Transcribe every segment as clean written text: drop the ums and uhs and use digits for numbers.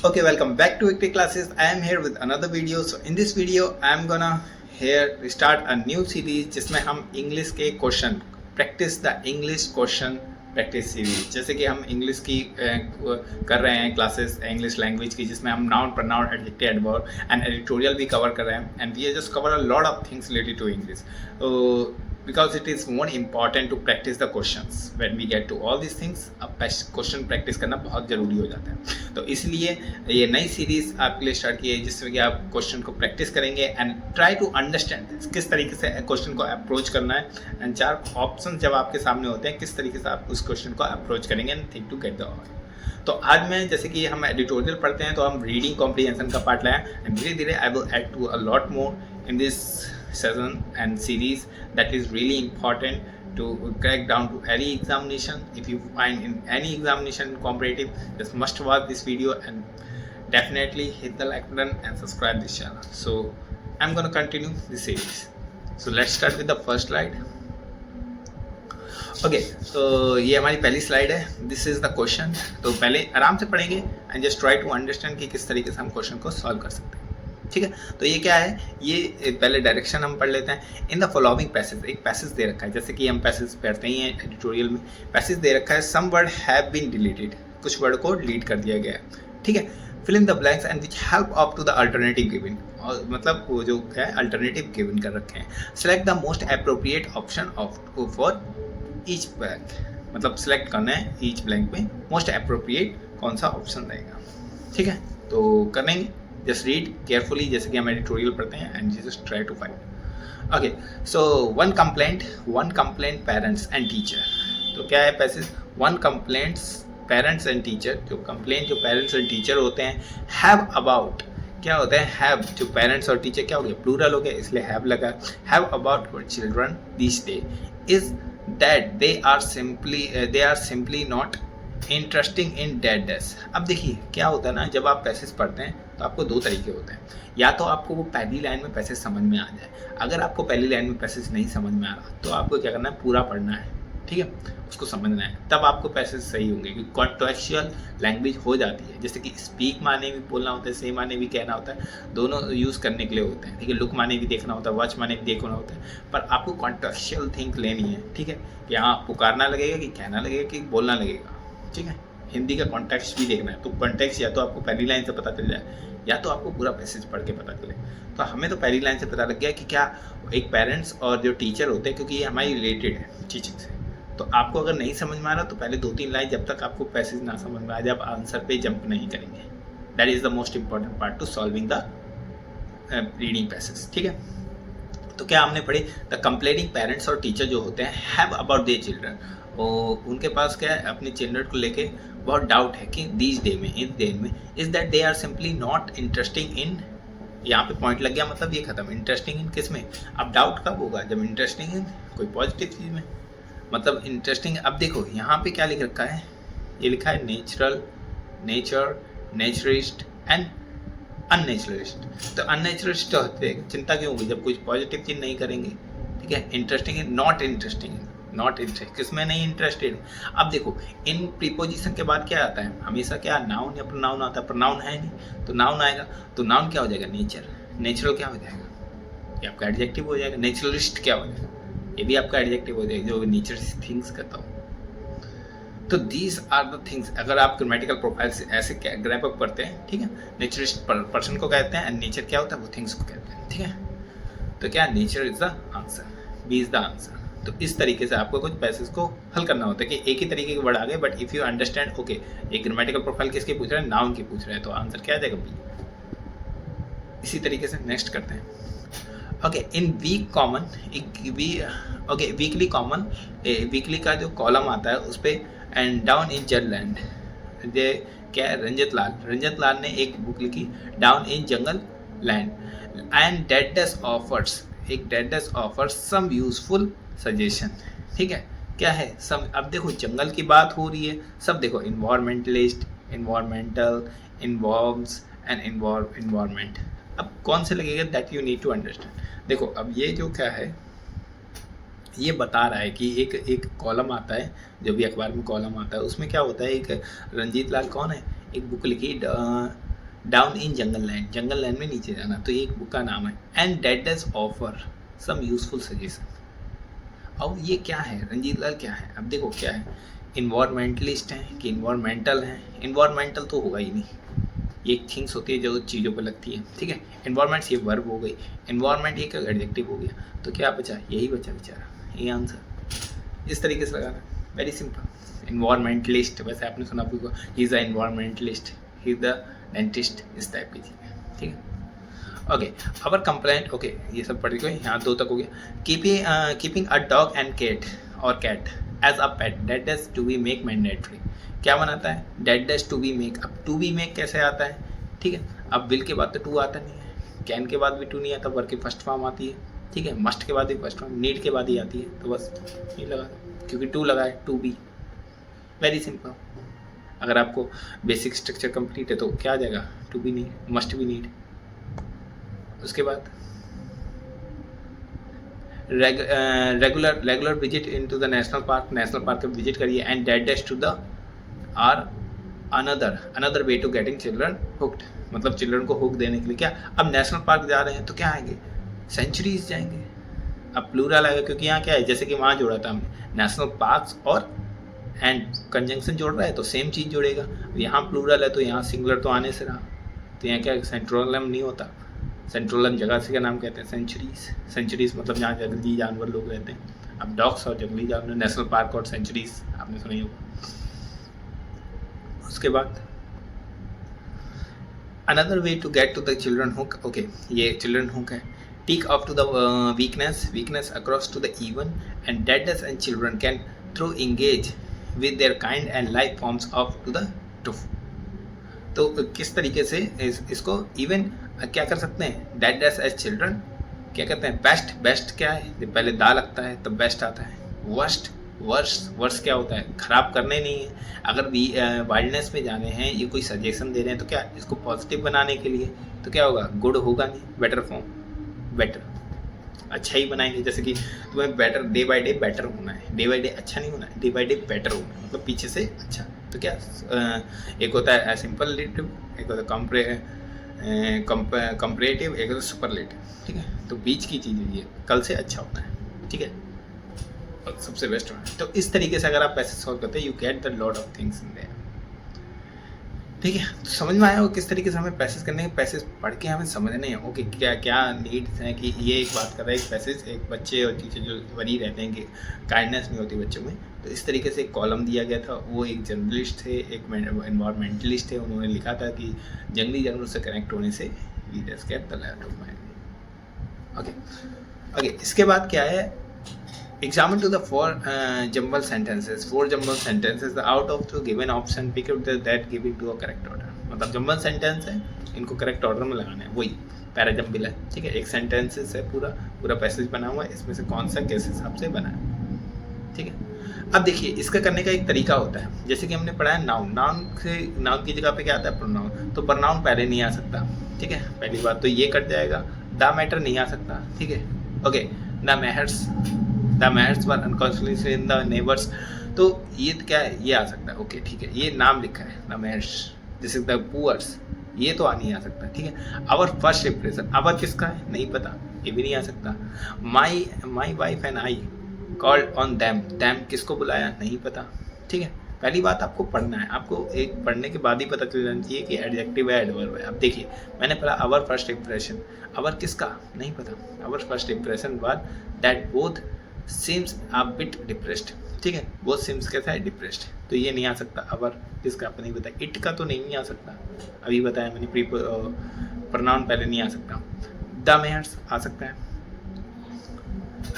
Okay, welcome back to Victory Classes. I am here with another video. So in this video, I am gonna here start a new series जिसमें हम English के question practice the English question practice series, जैसे कि हम English की कर रहे हैं क्लासेस इंग्लिश लैंग्वेज की, जिसमें हम noun pronoun adjective adverb and editorial भी कवर कर रहे हैं and we just cover a lot of things related to English because it is more important to practice the questions. When we get to all these things, अब question practice करना बहुत ज़रूरी हो जाता है। तो इसलिए ये नई सीरीज़ आपके लिए स्टार्ट की है जिसमें कि आप क्वेश्चन को प्रैक्टिस करेंगे एंड ट्राई टू अंडरस्टैंड किस तरीके से क्वेश्चन को अप्रोच करना है एंड 4 ऑप्शन जब आपके सामने होते हैं किस तरीके से आप उस क्वेश्चन को अप्रोच करेंगे and think to get the all. तो आज मैं जैसे कि हम एडिटोरियल पढ़ते हैं तो हम रीडिंग कॉम्प्रीहेंशन का पार्ट लाया एंड धीरे धीरे I will add to a lot more in this session and series that is really important to crack down to any examination. If you find in any examination comparative, just must watch this video and definitely hit the like button and subscribe this channel. So I'm going to continue this series. So let's start with the first slide. Okay तो ये हमारी पहली slide है। This is the question. तो पहले आराम से पढ़ेंगे and just try to understand कि किस तरीके से हम क्वेश्चन को सॉल्व कर सकते हैं। ठीक है, तो ये क्या है, ये पहले डायरेक्शन हम पढ़ लेते हैं। इन द फॉलोइंग पैसेज, एक पैसेज दे रखा है, जैसे कि हम पैसेज पढ़ते ही हैं एडिटोरियल में, पैसेज दे रखा है some word have been deleted, कुछ वर्ड को डिलीट कर दिया गया है। ठीक है, fill in the blanks and which help up to the alternative given, और मतलब वो जो है अल्टरनेटिव गिवन कर रखे हैं। Select the most appropriate option of for each blank, मतलब सेलेक्ट करना है ईच ब्लैंक में मोस्ट अप्रोप्रिएट कौन सा ऑप्शन रहेगा। ठीक है, तो करेंगे, जस्ट रीड केयरफुली जैसे कि हम एडिटोरियल पढ़ते हैं and just try to find. Okay, so one complaint parents and teacher. तो क्या है passage, one complaints parents and teacher, जो कंप्लेंट जो पेरेंट्स एंड टीचर होते हैं हैव अबाउट, क्या होता है हैव, जो पेरेंट्स और टीचर क्या हो गया प्लूरल हो गया इसलिए हैव लगा, have about children this day is that they are simply not interesting in dead days. अब देखिए क्या होता है ना, जब आप पैसेज पढ़ते हैं तो आपको दो तरीके होते हैं, या तो आपको वो पहली लाइन में पैसेज समझ में आ जाए, अगर आपको पहली लाइन में पैसेज नहीं समझ में आ रहा तो आपको क्या करना है, पूरा पढ़ना है। ठीक है, उसको समझना है, तब आपको पैसेज सही होंगे, क्योंकि कॉन्टेक्चुअल लैंग्वेज हो जाती है। जैसे कि स्पीक माने भी बोलना होता है, से माने भी कहना होता है, दोनों यूज़ करने के लिए होते हैं। ठीक है, लुक माने भी देखना होता है, वॉच माने भी देखना होता है, पर आपको कॉन्टेक्चुअल थिंक लेनी है। ठीक है, कि हाँ पुकारना लगेगा कि कहना लगेगा कि बोलना लगेगा। ठीक है, हिंदी का कॉन्टेक्स्ट भी देखना है, तो कॉन्टेक्स्ट या तो आपको पहली लाइन से पता चल जाए या तो आपको पूरा पैसेज पढ़ के पता चले। तो हमें तो पहली लाइन से पता लग गया कि क्या एक पेरेंट्स और जो टीचर होते हैं, क्योंकि ये हमारी रिलेटेड है टीचिंग से। तो आपको अगर नहीं समझ में आ रहा तो पहले 2-3 लाइन, जब तक आपको पैसेज ना समझ में आ जाए आप आंसर पे जंप नहीं करेंगे। That is the most important part two solving the reading passage. ठीक है, तो क्या हमने पढ़ी, द कंप्लेनिंग पेरेंट्स और टीचर जो होते हैं हैव अबाउट देयर चिल्ड्रन, और उनके पास क्या है अपने चिल्ड्रन को लेके बहुत डाउट है कि दीज डे में, इस डे में, is that they are simply not interesting in, यहाँ पे पॉइंट लग गया, मतलब ये खत्म। इंटरेस्टिंग इन किस में, अब डाउट कब होगा, जब इंटरेस्टिंग इन कोई पॉजिटिव चीज़ में, मतलब इंटरेस्टिंग। अब देखो यहाँ पे क्या लिख रखा है, ये लिखा है नेचुरल, नेचर, नेचरिस्ट एंड अननेचुरलिस्ट। तो अननेचुरलिस्ट होते चिंता क्यों होगी जब कुछ पॉजिटिव चीज़ नहीं करेंगे। ठीक है, interesting in, not interesting, not interest किसमें नहीं इंटरेस्टेड। अब देखो इन प्रीपोजिशन के बाद क्या आता है, हमेशा क्या नाउन या प्रोनाउन आता है, प्रोनाउन है नहीं तो नाउन आएगा, तो नाउन क्या हो जाएगा नेचर, नेचुरल क्या हो जाएगा, ये आपका एडजेक्टिव हो जाएगा। नेचुरलिस्ट क्या हो जाएगा, ये भी आपका एडजेक्टिव हो जाएगा, जो नेचर थिंग्स करता हो। तो दीज आर द थिंग्स, अगर आप ग्रामेटिकल प्रोफाइल से ऐसे ग्रैप अप करते हैं, ठीक है, नेचरिस्ट पर्सन को कहते हैं एंड नेचर क्या होता है वो थिंग्स को कहते हैं। ठीक है, तो क्या nature is the answer, B is the answer. तो इस तरीके से आपको कुछ पैसेज को हल करना होता है कि एक ही तरीके के वर्ड आ गए, but if you understand okay एक ग्रामेटिकल प्रोफाइल किसके पूछ रहा है, नाउन की पूछ रहा है, तो आंसर क्या आ जाएगा, बी। इसी तरीके से नेक्स्ट करते हैं। Okay, in week common, okay weekly common, weekly का जो कॉलम आता है उस पर and down in jungle land, ये क्या है, रंजत लाल ने एक बुक लिखी down in jungle land and deeds offers, एक deeds offers some useful suggestion. ठीक है, क्या है सम, अब देखो जंगल की बात हो रही है, सब देखो environmentalist, environmental, involves and environment. अब कौन से लगेगा, that you need to understand. देखो अब ये जो क्या है, ये बता रहा है कि एक कॉलम आता है, जो भी अखबार में कॉलम आता है उसमें क्या होता है, एक रंजीत लाल कौन है, एक बुक लिखी down in jungle land, jungle land में नीचे जाना, तो ये एक बुक का नाम है। And that does offer some useful suggestion. अब ये क्या है रंजीत लाल, क्या है? अब देखो क्या है, इन्वायरमेंटलिस्ट हैं कि इन्वायरमेंटल हैं? इन्वायरमेंटल तो होगा ही नहीं, ये एक थिंग्स होती है जो चीज़ों पर लगती है, ठीक है। इन्वायरमेंट्स ये वर्ब हो गई, इन्वायरमेंट एक एडजेक्टिव हो गया, तो क्या बचा? यही बचा बेचारा, ये आंसर। इस तरीके से लगाना, वेरी सिंपल। इन्वायरमेंटलिस्ट, वैसे आपने सुना पूछा, he is a environmentalist, he is the dentist, इस टाइप की चीज़ है, ठीक है। ओके, अवर कंप्लेंट, ओके ये सब पढ़ गए, यहाँ 2 तक हो गया। Keeping a dog and cat और cat as a pet, that does to be make mandatory. क्या बनाता है? That does to be make. अब टू बी मेक कैसे आता है, ठीक है। अब विल के बाद तो टू आता नहीं है, कैन के बाद भी टू नहीं आता, वर्ब की फर्स्ट फॉर्म आती है, ठीक है। मस्ट के बाद भी फर्स्ट फॉर्म, नीड के बाद ही आती है, तो बस ये लगा दो, क्योंकि टू लगा है, टू बी, वेरी सिंपल। अगर आपको बेसिक स्ट्रक्चर कंप्लीट है तो क्या आ जाएगा? To be need, must be need. उसके बाद regular visit into the national park, national park में विजिट करिए। And that dash to the are another way to getting children hooked, मतलब चिल्ड्रन को हुक देने के लिए क्या, अब नेशनल पार्क जा रहे हैं तो क्या आएंगे? सेंचुरीज जाएंगे। अब प्लूरल आएगा क्योंकि यहाँ क्या है, जैसे कि वहाँ जोड़ा था हमने नेशनल पार्क्स और एंड कंजंक्शन जोड़ रहा है तो सेम चीज़ जोड़ेगा। यहाँ प्लूरल है तो यहाँ सिंगुलर तो आने से रहा, तो यहाँ क्या सेंट्रोलम नहीं होता, सेंट्रोलम जगह से क्या नाम कहते हैं? सेंचुरीज। सेंचुरीज मतलब जहाँ जंगली जानवर लोग रहते हैं। अब डॉग्स और जंगली जानवर, नेशनल पार्क और सेंचुरीज आपने सुना ही होगा। उसके बाद another way to get to the children hook, okay ये चिल्ड्रन हुक है। Take up to the weakness across to the even and deadness and children can through engage with their kind and life forms of to the truth. तो किस तरीके से इसको even क्या कर सकते हैं? डेडनेस एज चिल्ड्रन क्या कहते हैं? बेस्ट क्या है? जब पहले दा लगता है तब बेस्ट आता है। वर्स्ट क्या होता है? खराब करने नहीं है। अगर वाइल्डनेस में जाने हैं, ये कोई सजेशन दे रहे हैं तो क्या इसको पॉजिटिव बनाने के लिए, तो क्या होगा? गुड होगा नहीं, बेटर फॉर्म, बेटर अच्छा ही बनाएंगे। जैसे कि तुम्हें better day by day better होना है, डे बाय डे अच्छा नहीं होना है, डे बाय डे बेटर होना है, मतलब पीछे से अच्छा। तो क्या एक होता है सिंपललेटिव, एक होता है कंपैरेटिव, एक होता है सुपरलेटिव, ठीक है। तो बीच की चीज़ ये कल से अच्छा होता है, ठीक है, सबसे बेस्ट होना है। तो इस तरीके से अगर आप पैसे सॉल्व करते हैं, you get the lot of things in their, ठीक है। तो समझ में आया हो किस तरीके से हमें पैसेज करने हैं? पैसेज पढ़ के हमें समझने हैं, ओके क्या क्या नीड्स हैं। कि ये एक बात कर रहा है, एक पैसेज, एक बच्चे और टीचर जो वरी रहते हैं कि काइंडनेस नहीं होती बच्चों में, तो इस तरीके से एक कॉलम दिया गया था। वो एक जर्नलिस्ट थे, एक एनवायरमेंटलिस्ट थे, उन्होंने लिखा था कि जंगली जानवरों से कनेक्ट होने से we just get the lot of mind. Okay इसके बाद क्या है? Examine to the four jumbled sentences. 4 jumbled sentences. Out of the given option, pick up that given to a correct order. मतलब jumbled sentence है, इनको correct order में लगाना है। वही पैरा जम्बल है, ठीक है। एक sentences है, पूरा पैसेज बना हुआ है, इसमें से कौन सा किस हिसाब से बना है, ठीक है। अब देखिए इसका करने का एक तरीका होता है, जैसे कि हमने पढ़ा है नाउन की जगह पे क्या आता है? प्रोनाउन। तो प्रोनाउन पहले नहीं आ सकता, ठीक है, पहली बात तो ये कट जाएगा। द मैटर नहीं आ सकता, ठीक है। Okay the matters were unconsciously in the neighbours, तो ये क्या है? ये आ सकता है, ओके ठीक है। ये नाम लिखा है the matters, this is the poors, ये तो नहीं आ सकता, ठीक है। आवर फर्स्ट इंप्रेशन, आवर किसका है? नहीं पता, ये भी नहीं आ सकता। माई wife and I called on them, them किसको बुलाया? नहीं पता, ठीक है। पहली बात आपको पढ़ना है, आपको एक पढ़ने के बाद ही पता चल जाना चाहिए कि एडजेक्टिव है एडवर्ब है। अब देखिए मैंने पढ़ा आवर फर्स्ट इंप्रेशन, आवर किसका? नहीं पता। Our first impression was that both seems a bit depressed, ठीक है। बोथ सिम्स कैसा है? डिप्रेस्ड, तो ये नहीं आ सकता। आवर किसका? आपको नहीं पता। इट का तो नहीं आ सकता, अभी बताया मैंने, प्रोनाउन पहले नहीं आ सकता। द मेयर्स आ सकता है,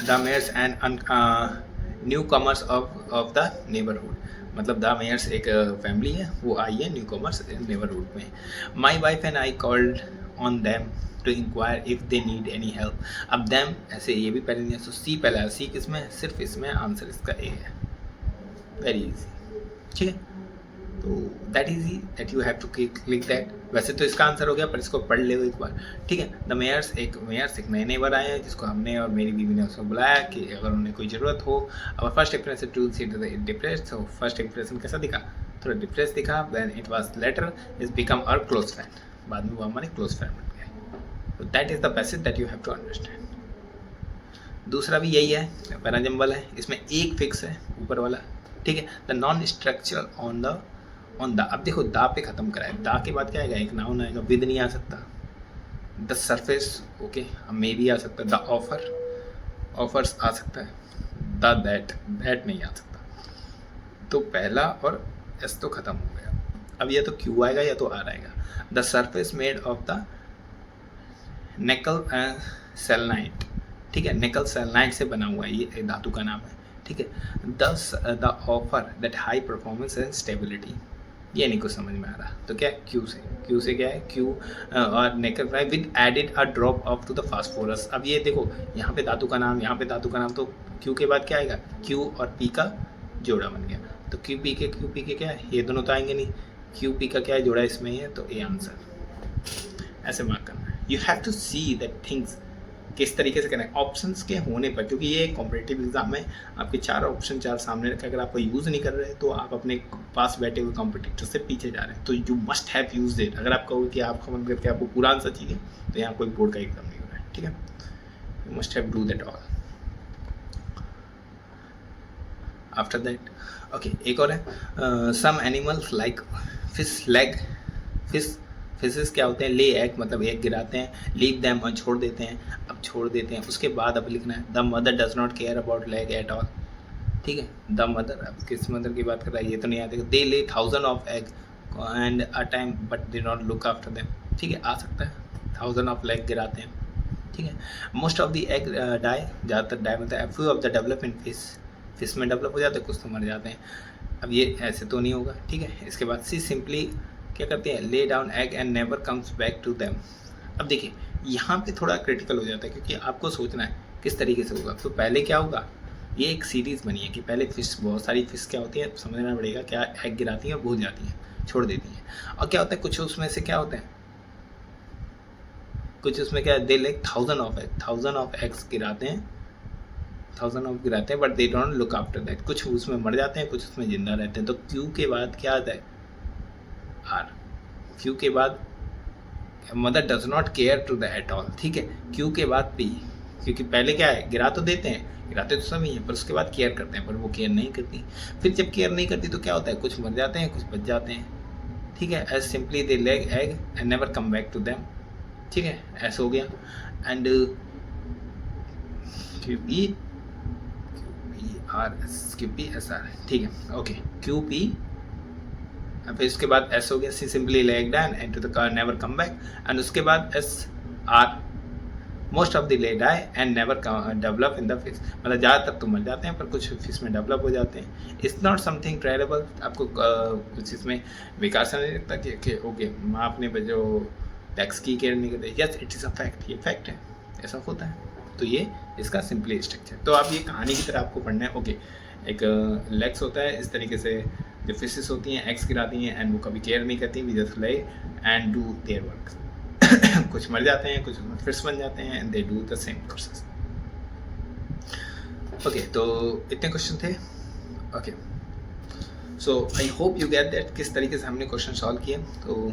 the Meyers and newcomers of the neighbourhood, मतलब द मेयर्स एक फैमिली है, वो आई है न्यू कमर्स नेबरहुड में। My wife and I called on them to inquire if they need any help. अब दैम ऐसे ये भी पहले नहीं है, तो सी पहले है। सी किसमें? सिर्फ इसमें, आंसर इसका ए है, वेरी इजी, ठीक है। तो that easy that you have to click that. वैसे तो इसका आंसर हो गया, पर इसको पढ़ ले एक बार, ठीक है। द मेयर्स एक नए नेबर आए हैं, जिसको हमने और मेरी बीवी ने उसको बुलाया कि अगर उन्हें कोई ज़रूरत हो। अब first impression to see depressed, तो फर्स्ट इंप्रेशन कैसा दिखा? थोड़ा डिप्रेस दिखा। When it was later is become our close friend, बाद में वो हमारे क्लोज फ्रेंड बन गए। तो that is the basic that you have to understand. दूसरा भी यही है, पैराजम्बल है, इसमें एक फिक्स है ऊपर वाला, ठीक है। The non structural on the अब देखो दा पे खत्म करा है, दा के बाद क्या आएगा, एक नाउन आएगा, विद नहीं आ सकता। द सरफेस ओके मे भी आ सकता है, द ऑफर्स आ सकता है, द दैट नहीं आ सकता। तो पहला और एस तो खत्म हो गया, अब या तो क्यू आएगा या तो आर आएगा। The surface made of the निकल सेलेनाइट, ठीक है, निकल सेलेनाइट से बना हुआ है, ये धातु का नाम है, ठीक है। The offer that high performance and stability, ये नहीं कुछ समझ में आ रहा, तो क्या क्यू से क्या है, क्यू और निकल fry with added a drop of to the phosphorus. अब ये देखो यहाँ पे धातु का नाम, यहाँ पे धातु का नाम, तो क्यू के बाद क्या आएगा, क्यू और पी का जोड़ा बन गया। तो क्यू पी के क्या है, ये दोनों तो आएंगे नहीं, क्यू पी का क्या है, जोड़ा इसमें ही है, तो ए आंसर। ऐसे मार्क करना है। You have to see that things किस तरीके से करना है ऑप्शंस के होने पर, क्योंकि ये कॉम्पिटिटिव एग्जाम में आपके चार ऑप्शन सामने रखे, अगर आपको यूज़ नहीं कर रहे तो आप अपने पास बैठे हुए कॉम्पिटिटर से पीछे जा रहे हैं। तो you must have use it. अगर आप कहोगे कि आप खमन करके आपको पूरा आंसर चाहिए तो यहाँ कोई बोर्ड का एग्जाम नहीं हो रहा है, ठीक है। You must have do that all. After that okay, एक और है, some animals like fish lay, fishes क्या होते हैं, ले एग, मतलब एग गिराते हैं, लीव देम और छोड़ देते हैं। अब छोड़ देते हैं, उसके बाद अब लिखना है the mother does not care about leg at all, ठीक है। द मदर, अब किस मदर की बात कर रहा है ये तो नहीं आती। दे ले 1000 of egg and a time but they not look after them, ठीक है, आ सकता है 1000 ऑफ लेग गिराते हैं, ठीक है। Most of the egg die, ज़्यादातर डाई मतलब है, few of the develop in fish में डेवलप हो जाते हैं, कुछ तो मर जाते हैं। अब ये ऐसे तो नहीं होगा, ठीक है। इसके बाद सी सिंपली क्या करते हैं, lay down egg and never comes back to them. अब देखिए यहाँ पे थोड़ा क्रिटिकल हो जाता है, क्योंकि आपको सोचना है किस तरीके से होगा। तो पहले क्या होगा, ये एक सीरीज़ बनी है कि पहले फिश, बहुत सारी फिश क्या होती है समझना पड़ेगा, क्या एग गिराती हैं और भूल जाती हैं, छोड़ देती हैं। और क्या होता है, कुछ उसमें से क्या होते हैं, कुछ उसमें क्या, they like 1000 of egg, 1000 of eggs गिराते हैं, 1000 ऑफ गिराते हैं, but they don't look after that. कुछ उसमें मर जाते हैं, कुछ उसमें जिंदा रहते हैं। तो क्यू के बाद क्या आता है, आर। क्यू के बाद mother does not care to the at all, ठीक है। क्यू के बाद पी, क्योंकि पहले क्या है, गिरा तो देते हैं, गिराते तो सभी हैं, पर उसके बाद केयर करते हैं, पर वो केयर नहीं करती। फिर जब केयर नहीं करती तो क्या होता है, कुछ मर जाते हैं, कुछ बच जाते हैं, ठीक है। As simply they lay egg and never come back to them, ठीक है, ऐसा हो गया। And Q P S R, ठीक है, ओके, क्यू पी, फिर इसके बाद एस हो गया, see simply leg down and to the car never come back, and उसके बाद S R, most of the lay die and never develop in the fish, मतलब ज़्यादातर तो मर जाते हैं पर कुछ फिश में डेवलप हो जाते हैं। इट्स नॉट समथिंग ट्रेडेबल, आपको कुछ इसमें विकास नहीं लगता कि ओके माँ अपने जो टैक्स की केयर नहीं करते। Yes it is a fact, ये फैक्ट है, ऐसा होता है। तो ये इसका सिंपली स्ट्रक्चर। तो आप ये कहानी की तरह आपको पढ़ना है। ओके, एक लेग्स होता है इस तरीके से, जो फिशेस होती हैं एग्स गिराती हैं एंड वो कभी केयर नहीं करती, we just lay and do their work. कुछ मर जाते हैं, कुछ फिश बन जाते हैं and they do the same process. Okay, तो इतने क्वेश्चन थे। Okay, so I hope you get that किस तरीके से हमने क्वेश्चन सॉल्व किए। तो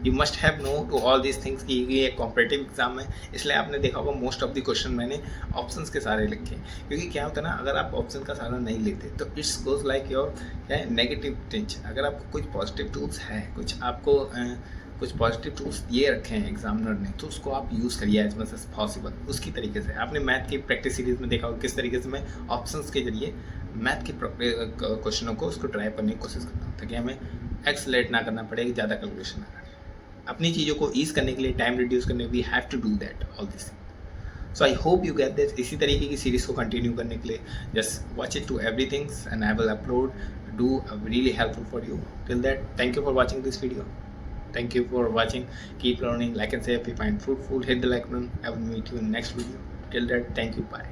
you must have know to all these things कि ये एक कॉम्पिटिटिव एग्जाम है, इसलिए आपने देखा होगा मोस्ट ऑफ द क्वेश्चन मैंने ऑप्शंस के सारे लिखे, क्योंकि क्या होता है ना, अगर आप ऑप्शन का सारा नहीं लेते तो इट्स गोज लाइक योर क्या है नेगेटिव टेंशन। अगर आपको कुछ पॉजिटिव टूल्स है, कुछ आपको कुछ पॉजिटिव टूल्स ये रखे हैं एग्जामिनर ने, तो उसको आप यूज़ करिए एज मच एज पॉसिबल। उसकी तरीके से आपने मैथ की प्रैक्टिस सीरीज में देखा होगा किस तरीके से मैं ऑप्शंस के जरिए मैथ के क्वेश्चनों को उसको ट्राई करने की कोशिश करता हूँ, ताकि हमें एक्सलेट ना करना पड़े, ज़्यादा कैलकुलेशन ना करनी। अपनी चीज़ों को ईज करने के लिए, टाइम रिड्यूस करने we have to do that all this. So I hope you get this. इसी तरीके की सीरीज को कंटिन्यू करने के लिए just watch it to everything and I will upload do really helpful for you. Till that, thank you for watching this video. Thank you for watching. Keep learning. Like and say if you find fruitful, hit the like button. I will meet you in next video. Till that, thank you. Bye.